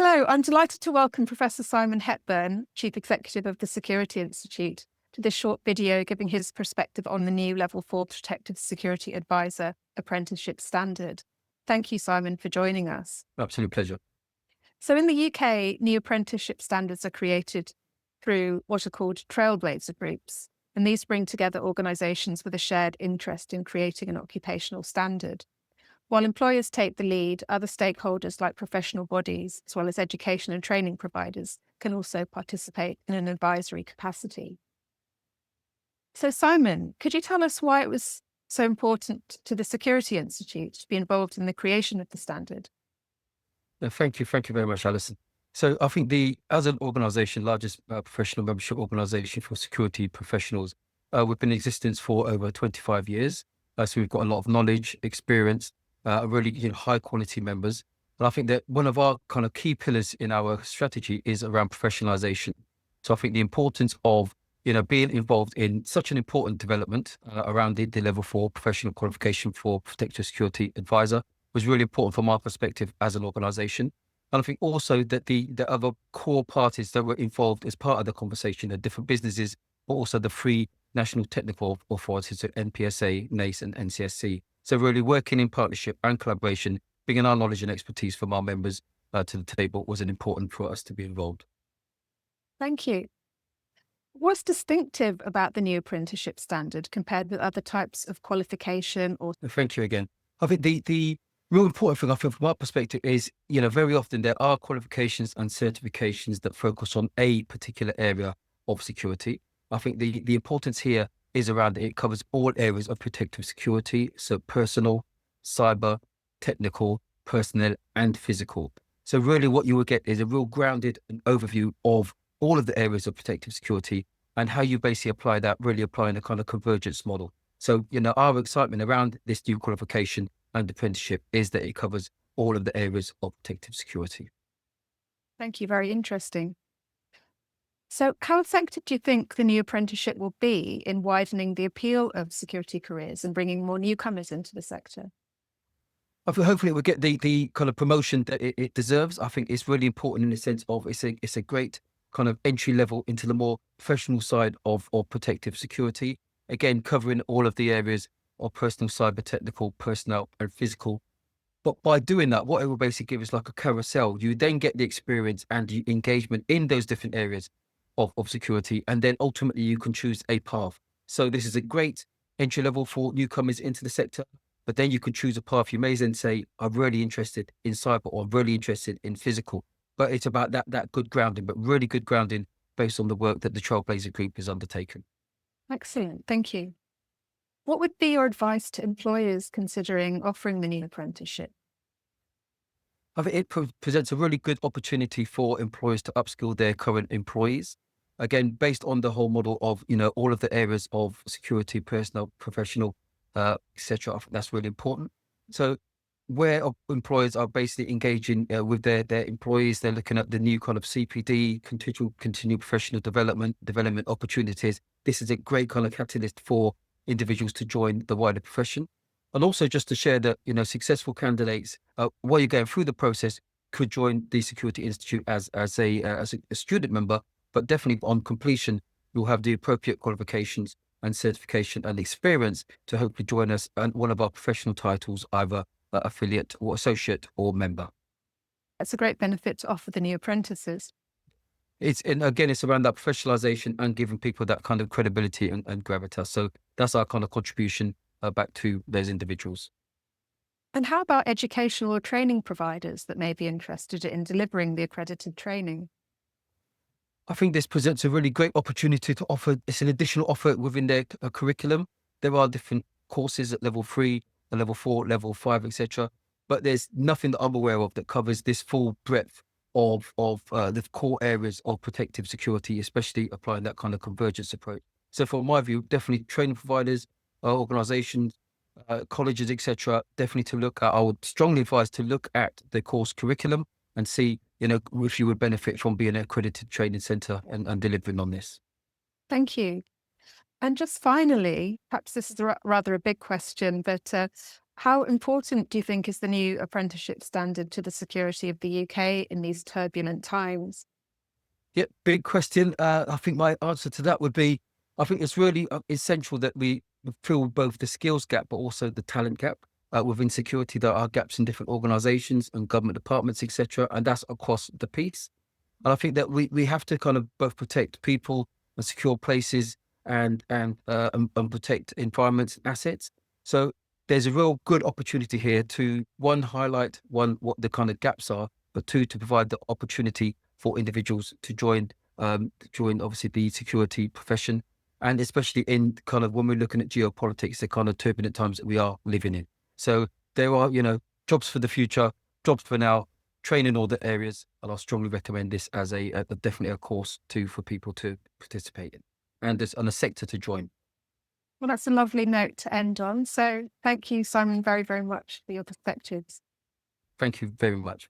Hello, I'm delighted to welcome Professor Simon Hepburn, Chief Executive of the Security Institute, to this short video giving his perspective on the new Level 4 Protective Security Advisor apprenticeship standard. Thank you, Simon, for joining us. Absolute pleasure. So in the UK, new apprenticeship standards are created through what are called trailblazer groups, and these bring together organisations with a shared interest in creating an occupational standard. While employers take the lead, other stakeholders like professional bodies, as well as education and training providers, can also participate in an advisory capacity. So Simon, could you tell us why it was so important to the Security Institute to be involved in the creation of the standard? Thank you. Thank you very much, Alison. So I think as an organisation, largest professional membership organisation for security professionals, we've been in existence for over 25 years. So we've got a lot of knowledge, experience, really high quality members. And I think that one of our kind of key pillars in our strategy is around professionalisation. So I think the importance of being involved in such an important development around the level 4 professional qualification for protective security advisor was really important from our perspective as an organisation. And I think also that the other core parties that were involved as part of the conversation, the different businesses, but also the three national technical authorities, so NPSA, NACE and NCSC. So really working in partnership and collaboration, bringing our knowledge and expertise from our members to the table was an important for us to be involved. Thank you. What's distinctive about the new apprenticeship standard compared with other types of qualification or... Thank you again. I think the real important thing I feel from our perspective is, very often there are qualifications and certifications that focus on a particular area of security. I think the importance here is around it covers all areas of protective security. So personal, cyber, technical, personnel, and physical. So really what you will get is a real grounded overview of all of the areas of protective security and how you basically apply that, really applying a kind of convergence model. So, our excitement around this new qualification and apprenticeship is that it covers all of the areas of protective security. Thank you, very interesting. So how effective do you think the new apprenticeship will be in widening the appeal of security careers and bringing more newcomers into the sector? I think hopefully it will get the kind of promotion that it deserves. I think it's really important in the sense of it's a great kind of entry level into the more professional side of protective security. Again, covering all of the areas of personal, cyber, technical, personnel, and physical. But by doing that, what it will basically give is like a carousel. You then get the experience and the engagement in those different areas of security, and then ultimately you can choose a path. So this is a great entry level for newcomers into the sector, but then you can choose a path. You may then say, I'm really interested in cyber or I'm really interested in physical, but it's about that good grounding, but really good grounding based on the work that the Trailblazer Group has undertaken. Excellent, thank you. What would be your advice to employers considering offering the new apprenticeship? I think it presents a really good opportunity for employers to upskill their current employees. Again, based on the whole model of, all of the areas of security, personnel, professional, etc. I think that's really important. So where employers are basically engaging with their employees, they're looking at the new kind of CPD, continual professional development opportunities. This is a great kind of catalyst for individuals to join the wider profession. And also just to share that, successful candidates, while you're going through the process, could join the Security Institute as a student member, but definitely on completion, you'll have the appropriate qualifications and certification and experience to hopefully join us and one of our professional titles, either affiliate or associate or member. That's a great benefit to offer the new apprentices. It's around that professionalization and giving people that kind of credibility and gravitas. So that's our kind of contribution back to those individuals. And how about educational or training providers that may be interested in delivering the accredited training? I think this presents a really great opportunity to offer. It's an additional offer within their curriculum. There are different courses at level 3, level 4, level 5, etc. But there's nothing that I'm aware of that covers this full breadth of the core areas of protective security, especially applying that kind of convergence approach. So from my view, definitely training providers, organizations, colleges, etc. Definitely to look at. I would strongly advise to look at the course curriculum and see, if you would benefit from being an accredited training centre and delivering on this. Thank you. And just finally, perhaps this is rather a big question, but How important do you think is the new apprenticeship standard to the security of the UK in these turbulent times? Yeah, big question. I think my answer to that would be, I think it's really essential that we fill both the skills gap, but also the talent gap within security. There are gaps in different organisations and government departments, etc., and that's across the piece. And I think that we have to kind of both protect people and secure places and protect environments and assets. So there's a real good opportunity here to one highlight what the kind of gaps are, but two to provide the opportunity for individuals to join obviously the security profession, and especially in kind of when we're looking at geopolitics, the kind of turbulent times that we are living in. So there are jobs for the future, jobs for now, train in all the areas, and I'll strongly recommend this as a definitely a course too for people to participate in, and this on a sector to join. Well, that's a lovely note to end on. So thank you, Simon, very, very much for your perspectives. Thank you very much.